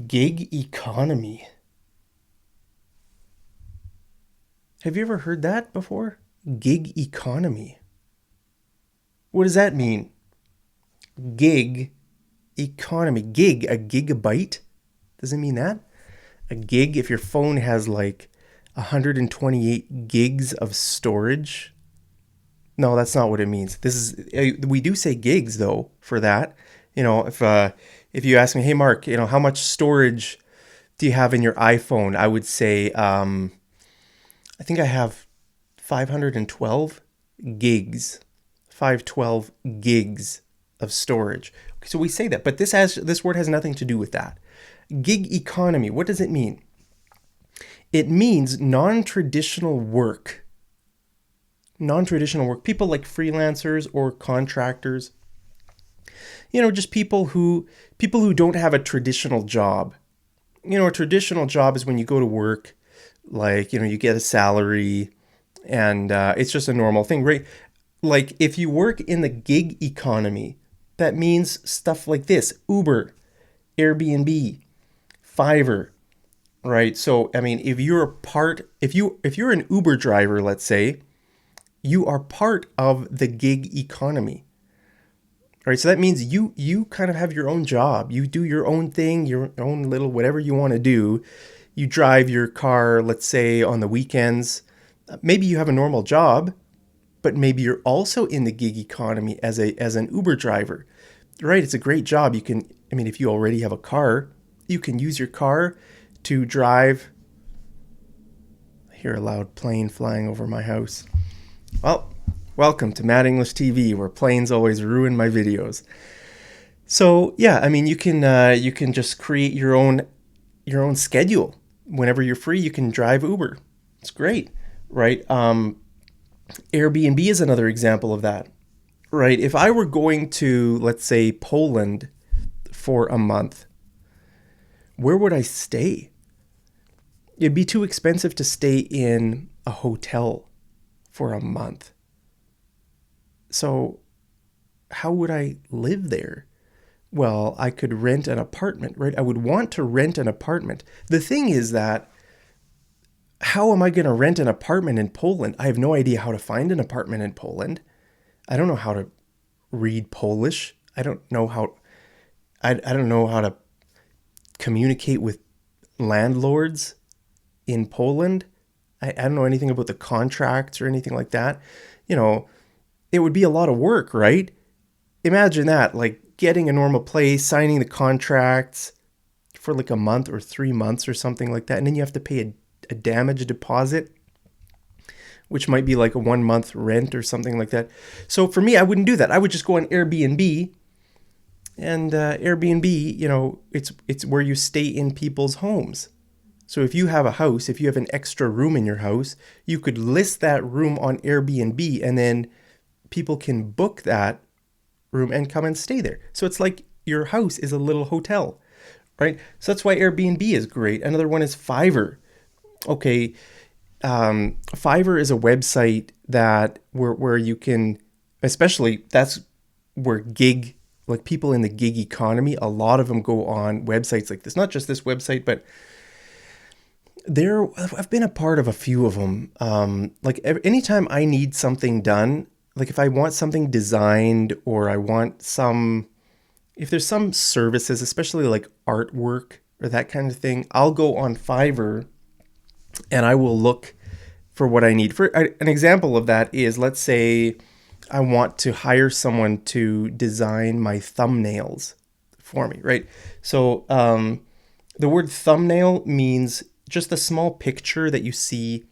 Gig economy. Have you ever heard that before? Gig economy. What does that mean? Gig economy. Gig, a gigabyte? Does it mean that? A gig, if your phone has like 128 gigs of storage. No, that's not what it means. We do say gigs though for that. If you ask me, hey Mark, how much storage do you have in your iPhone? I would say I think I have 512 gigs, 512 gigs of storage. Okay, so we say that, but this word has nothing to do with that. Gig economy, what does it mean? It means non-traditional work. Non-traditional work. People like freelancers or contractors. Just people who don't have a traditional job. A traditional job is when you go to work, like, you get a salary and it's just a normal thing, right? Like if you work in the gig economy, that means stuff like this: Uber, Airbnb, Fiverr, right? So I mean, if you're an Uber driver, let's say, you are part of the gig economy. Right? So that means you kind of have your own job. You do your own thing, your own little whatever you want to do. You drive your car, let's say on the weekends. Maybe you have a normal job, but maybe you're also in the gig economy as an Uber driver. Right? It's a great job. If you already have a car, you can use your car to drive. I hear a loud plane flying over my house. Well, welcome to Mad English TV, where planes always ruin my videos. So yeah, you can just create your own schedule. Whenever you're free, you can drive Uber. It's great, right? Airbnb is another example of that, right? If I were going to, let's say, Poland for a month, where would I stay? It'd be too expensive to stay in a hotel for a month. So how would I live there? Well, I could rent an apartment, right? I would want to rent an apartment. The thing is that how am I going to rent an apartment in Poland? I have no idea how to find an apartment in Poland. I don't know how to read Polish. I don't know how to communicate with landlords in Poland. I don't know anything about the contracts or anything like that. You know, it would be a lot of work, right? Imagine that, like getting a normal place, signing the contracts for like a month or 3 months or something like that. And then you have to pay a damage deposit, which might be like a 1 month rent or something like that. So for me, I wouldn't do that. I would just go on Airbnb. And Airbnb, it's where you stay in people's homes. So if you have a house, if you have an extra room in your house, you could list that room on Airbnb, and then people can book that room and come and stay there. So it's like your house is a little hotel, right? So that's why Airbnb is great. Another one is Fiverr. Okay, Fiverr is a website that where you can, especially that's where like people in the gig economy, a lot of them go on websites like this. Not just this website, but I've been a part of a few of them. Like anytime I need something done, like if I want something designed or if there's some services, especially like artwork or that kind of thing, I'll go on Fiverr and I will look for what I need. For an example of that is, let's say I want to hire someone to design my thumbnails for me, right? So the word thumbnail means just a small picture that you see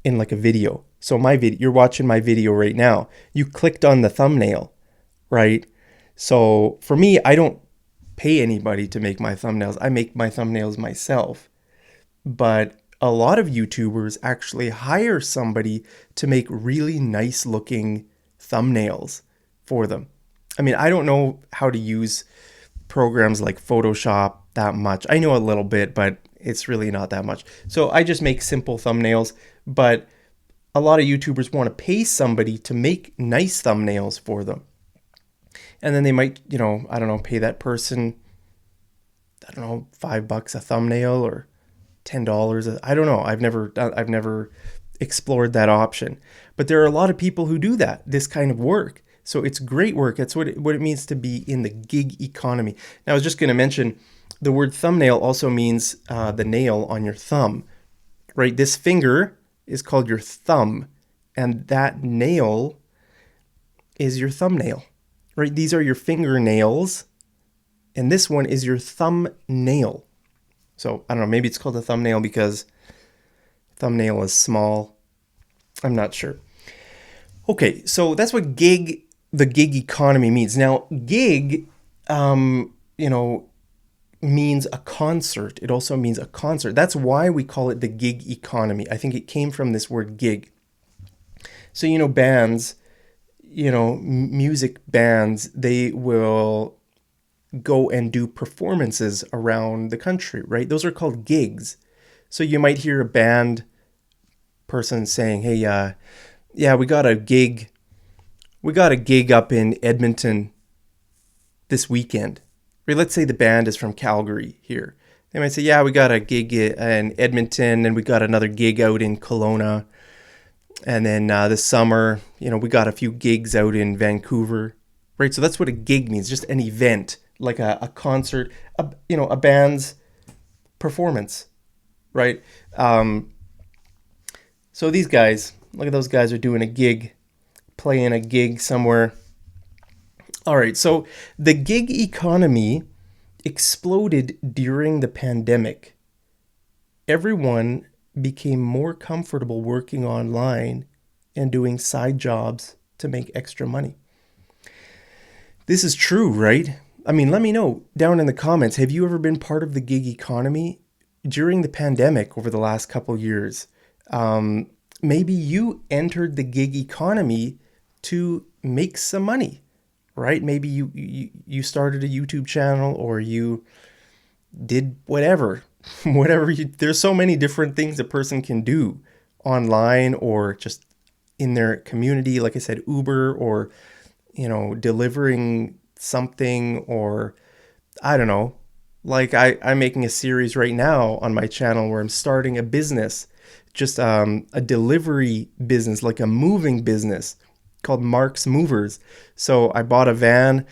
in like a video. So you're watching my video right now. You clicked on the thumbnail, right? So for me, I don't pay anybody to make my thumbnails. I make my thumbnails myself. But a lot of YouTubers actually hire somebody to make really nice looking thumbnails for them. I don't know how to use programs like Photoshop that much. I know a little bit, but it's really not that much. So I just make simple thumbnails, but a lot of YouTubers want to pay somebody to make nice thumbnails for them. And then they might, I don't know, pay that person I don't know, $5 a thumbnail or $10. I don't know. I've never explored that option. But there are a lot of people who do this kind of work. So it's great work. That's what it means to be in the gig economy. Now, I was just going to mention the word thumbnail also means the nail on your thumb, right? This finger is called your thumb, and that nail is your thumbnail, right? These are your fingernails, and this one is your thumbnail. So I don't know, maybe it's called a thumbnail because thumbnail is small. I'm not sure. Okay, so that's what the gig economy means. Now, gig, means a concert. It also means a concert. That's why we call it the gig economy. I think it came from this word gig. So, bands, music bands, they will go and do performances around the country, right? Those are called gigs. So you might hear a band person saying, "Hey, yeah, we got a gig up in Edmonton this weekend." Right? Let's say the band is from Calgary here. They might say, "Yeah, we got a gig in Edmonton, and we got another gig out in Kelowna, and then this summer, we got a few gigs out in Vancouver." Right? So that's what a gig means, just an event, like a concert, a band's performance, right? So these guys, look at those guys are doing a gig, playing a gig somewhere. All right, so the gig economy exploded during the pandemic. Everyone became more comfortable working online and doing side jobs to make extra money. This is true, right? I mean, let me know down in the comments. Have you ever been part of the gig economy during the pandemic over the last couple years? Maybe you entered the gig economy to make some money, right? Maybe you started a YouTube channel, or you did whatever. There's so many different things a person can do online or just in their community. Like I said, Uber, or delivering something, or I don't know. Like I'm making a series right now on my channel where I'm starting a business, just a delivery business, like a moving business called Mark's Movers. So I bought an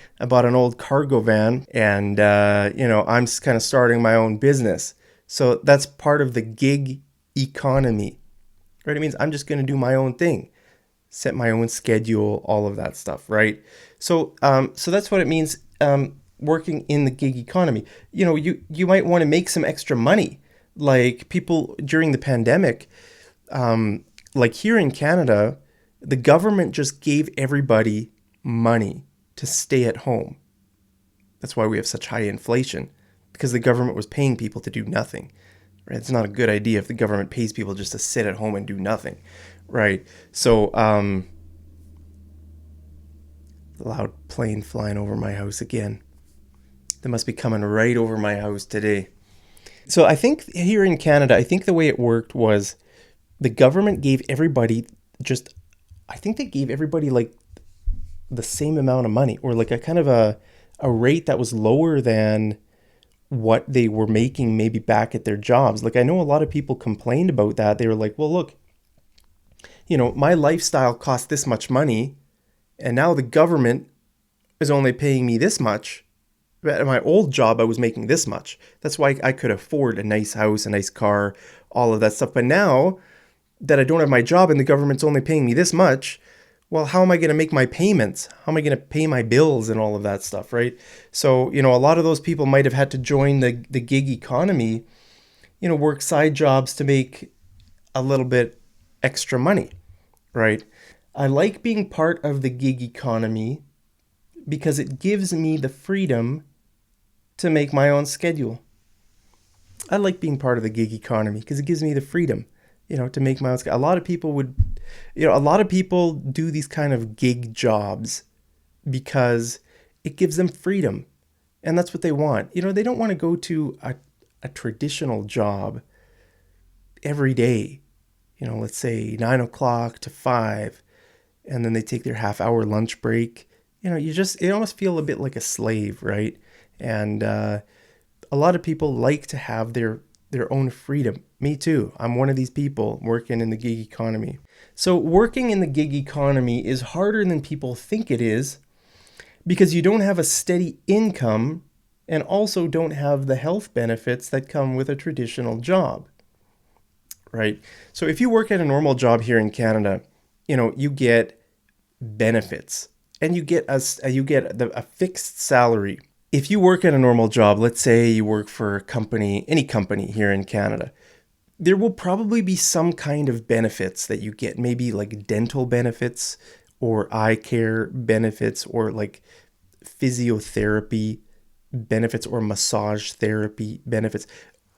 old cargo van, and I'm kind of starting my own business. So that's part of the gig economy, right? It means I'm just going to do my own thing, set my own schedule, all of that stuff, right? So that's what it means, working in the gig economy. You might want to make some extra money, like people during the pandemic, like here in Canada, the government just gave everybody money to stay at home. That's why we have such high inflation, because the government was paying people to do nothing, right? It's not a good idea if the government pays people just to sit at home and do nothing, right? So, loud plane flying over my house again. They must be coming right over my house today. So I think here in Canada, I think the way it worked was the government gave everybody like the same amount of money, or like a kind of a rate that was lower than what they were making maybe back at their jobs. Like I know a lot of people complained about that. They were like, well, look, my lifestyle cost this much money, and now the government is only paying me this much. At my old job, I was making this much. That's why I could afford a nice house, a nice car, all of that stuff. But now that I don't have my job and the government's only paying me this much, well, how am I going to make my payments? How am I going to pay my bills and all of that stuff, right? So, a lot of those people might have had to join the gig economy, work side jobs to make a little bit extra money, right? I like being part of the gig economy because it gives me the freedom to make my own schedule. I like being part of the gig economy because it gives me the freedom, to make my own schedule. A lot of people do these kind of gig jobs because it gives them freedom, and that's what they want. They don't want to go to a traditional job every day, let's say 9 o'clock to 5, and then they take their half-hour lunch break. It almost feel a bit like a slave, right? And a A lot of people like to have their own freedom. Me too. I'm one of these people working in the gig economy. So working in the gig economy is harder than people think it is because you don't have a steady income and also don't have the health benefits that come with a traditional job, right? So if you work at a normal job here in Canada, you get benefits and you get a fixed salary. If you work at a normal job, let's say you work for a company, any company here in Canada, there will probably be some kind of benefits that you get, maybe like dental benefits or eye care benefits or like physiotherapy benefits or massage therapy benefits.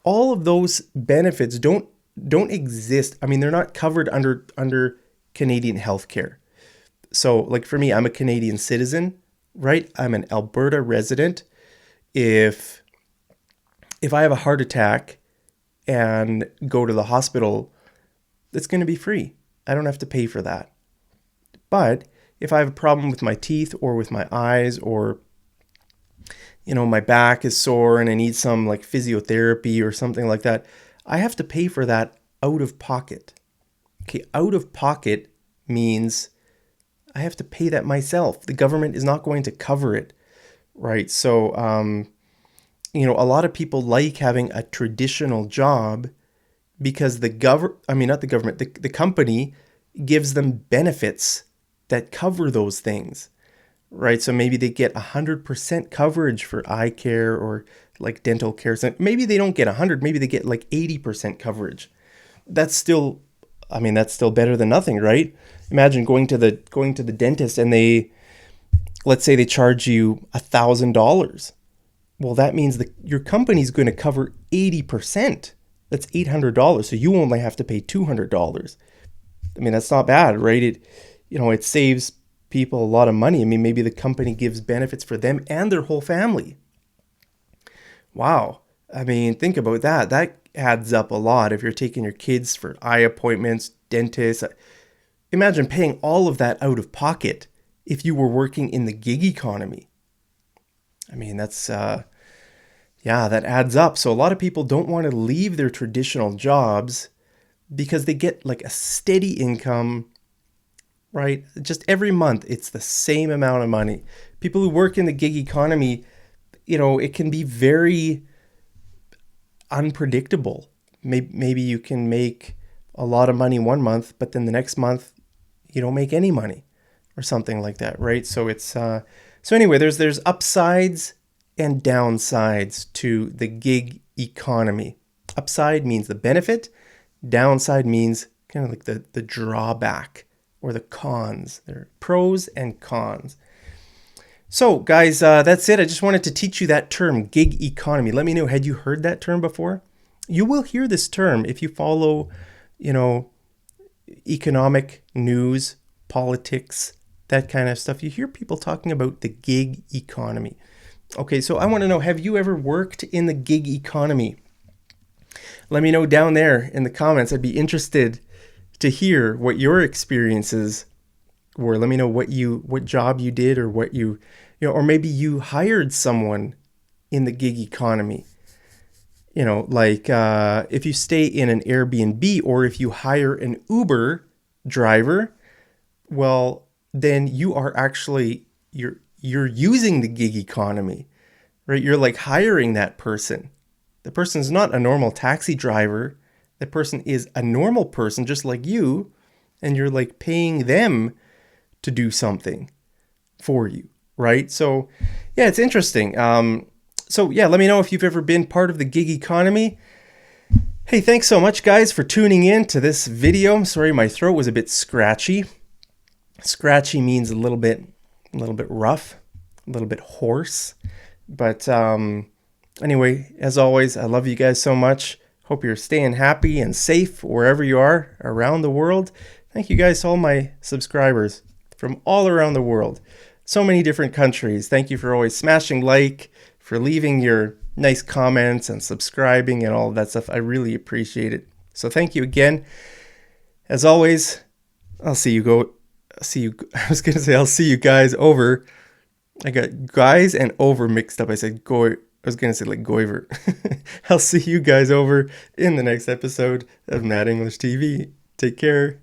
All of those benefits don't exist. I mean, they're not covered under Canadian healthcare. So like for me, I'm a Canadian citizen, right? I'm an Alberta resident. If I have a heart attack and go to the hospital, it's going to be free. I don't have to pay for that. But if I have a problem with my teeth or with my eyes or my back is sore and I need some like physiotherapy or something like that, I have to pay for that out of pocket. Okay, out of pocket means I have to pay that myself. The government is not going to cover it, right? So, a lot of people like having a traditional job because the company gives them benefits that cover those things, right? So maybe they get 100% coverage for eye care or like dental care. So maybe they don't get 100, maybe they get like 80% coverage. That's still better than nothing, right? Imagine going to the dentist and let's say they charge you $1,000. Well, that means that your company's going to cover 80%. That's $800. So you only have to pay $200. I mean, that's not bad, right? It saves people a lot of money. I mean, maybe the company gives benefits for them and their whole family. Wow. I mean, think about that. That adds up a lot if you're taking your kids for eye appointments, dentists. Imagine paying all of that out of pocket if you were working in the gig economy. I mean, that's, that adds up. So a lot of people don't want to leave their traditional jobs because they get like a steady income, right? Just every month, it's the same amount of money. People who work in the gig economy, it can be very unpredictable. Maybe you can make a lot of money one month, but then the next month you don't make any money or something like that, right? So it's so anyway, there's upsides and downsides to the gig economy. Upside means the benefit, downside means kind of like the drawback or the cons. There are pros and cons. So guys, that's it. I just wanted to teach you that term, gig economy. Let me know, had you heard that term before? You will hear this term if you follow, economic news, politics, that kind of stuff. You hear people talking about the gig economy. Okay, so I want to know, have you ever worked in the gig economy? Let me know down there in the comments. I'd be interested to hear what your experiences were. Let me know what job you did or what or maybe you hired someone in the gig economy. Like if you stay in an Airbnb or if you hire an Uber driver, well, then you are actually, you're using the gig economy, right? You're like hiring that person. The person's not a normal taxi driver. The person is a normal person just like you, and you're like paying them to do something for you, right? So yeah, it's interesting. So yeah, let me know if you've ever been part of the gig economy. Hey, thanks so much guys for tuning in to this video. I'm sorry, my throat was a bit scratchy. Scratchy means a little bit rough, a little bit hoarse. But anyway, as always, I love you guys so much. Hope you're staying happy and safe wherever you are around the world. Thank you guys to all my subscribers from all around the world. So many different countries. Thank you for always smashing like, for leaving your nice comments and subscribing and all of that stuff. I really appreciate it. So thank you again. As always, I'll see you guys over. I got guys and over mixed up. I said go. I was going to say like Goiver. I'll see you guys over in the next episode of Mad English TV. Take care.